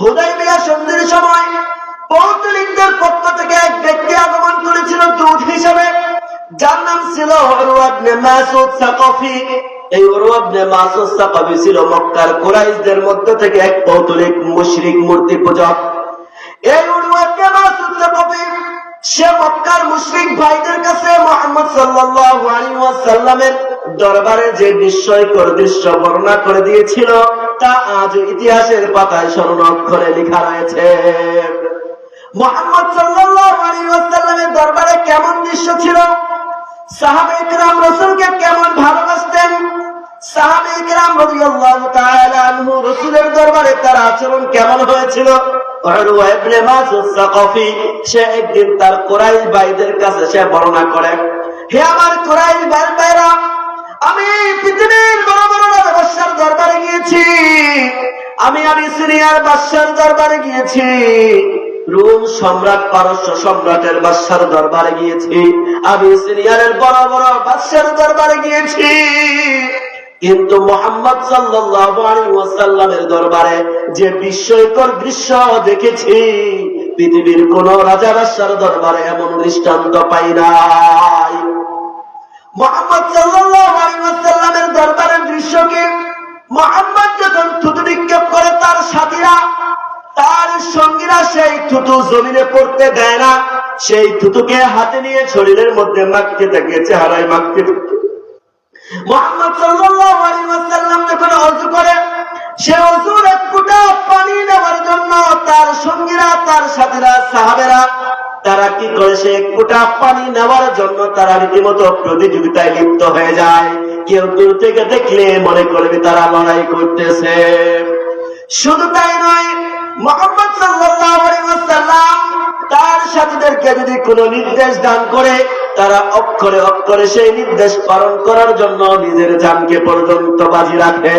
হুদাইবিয়া সন্ধির সময় পৌত্তলিকদের পক্ষ থেকে এক ব্যক্তি আগমন করেছিল দূত হিসেবে, যার নাম ছিল উরওয়া ইবনে মাসউদ সাকাফি। এই উরওয়া ইবনে মাসউদ সাকাফি ছিল মক্কার কুরাইশদের মধ্য থেকে এক পৌত্তলিক মুশরিক মূর্তি পূজক। এই উরওয়া ইবনে মাসউদ সাকাফি সে মক্কার মুশরিক ভাইদের কাছে মুহাম্মদ সাল্লাল্লাহু আলাইহি ওয়াসাল্লামের দরবারে যে বিস্ময়কর দৃশ্য বর্ণনা করে দিয়েছিল তা আজ ইতিহাসের পাতায় স্বর্ণ অক্ষরে লেখা রয়েছে। মুহাম্মদ সাল্লাল্লাহু আলাইহি ওয়াসাল্লামের দরবারে কেমন দৃশ্য ছিল, সাহাবায়ে কেরাম রাসূলকে কেমন ভালোবাসতেন, সাহাবায়ে কেরাম রাদিয়াল্লাহু তাআলা আনহু রাসূলের দরবারে তার আচরণ কেমন হয়েছিল। উরওয়া ইবনে মাসউদ সাকাফি সে একদিন তার কুরাইশ ভাইদের কাছে সে বর্ণনা করে, হে আমার কুরাইশ ভাইরা, আমি পৃথিবীর বড় বড় বাদশার দরবারে গিয়েছি, আমি সিরিয়ার বাদশার দরবারে গিয়েছি, রোম সম্রাট পারস্য সম্রাটের বাদশার দরবারে গিয়েছি, আমি সিরিয়ার বড় বড় বাদশার দরবারে গিয়েছি, কিন্তু মুহাম্মদ সাল্লাল্লাহু আলাইহি ওয়াসাল্লামের দরবারে যে বিস্ময়কর দৃশ্য দেখেছি, পৃথিবীর কোন রাজা বাদশার দরবারে এমন দৃষ্টান্ত পাই নাই। মুহাম্মদ সাল্লাল্লাহু আলাইহি ওয়াসাল্লামের দরবারের দৃশ্যকে মুহাম্মদ যখন থুতু নিক্ষেপ করে তার সাথীরা তার সঙ্গীরা সেই থুতু জমিনে পড়তে দেয় না, সেই থুতুকে হাতে নিয়ে শরীরের মধ্যে মাখতে থাকে, চেহারায় মাখতে থাকে। মুহাম্মদ সাল্লাল্লাহু আলাইহি ওয়াসাল্লাম যখন ওযু করে সে ওযুর এক ফোঁটা পানি নেওয়ার জন্য তার সঙ্গীরা তার সাথীরা সাহাবেরা তারা কি করে, সে এক ফোঁটা পানি নেওয়ার জন্য তারা রীতিমতো প্রতিযোগিতায় লিপ্ত হয়ে যায়। কেউ দূর থেকে দেখলে মনে করবে তারা লড়াই করতেছে। শুধু তাই নয়, মুহাম্মদ সাল্লাল্লাহু আলাইহি ওয়াসাল্লাম তার সাথীদেরকে যদি কোনো নির্দেশ দান করে তারা অক্ষরে অক্ষরে সেই নির্দেশ পালন করার জন্য নিজের জানকে পর্যন্ত বাজি রাখে।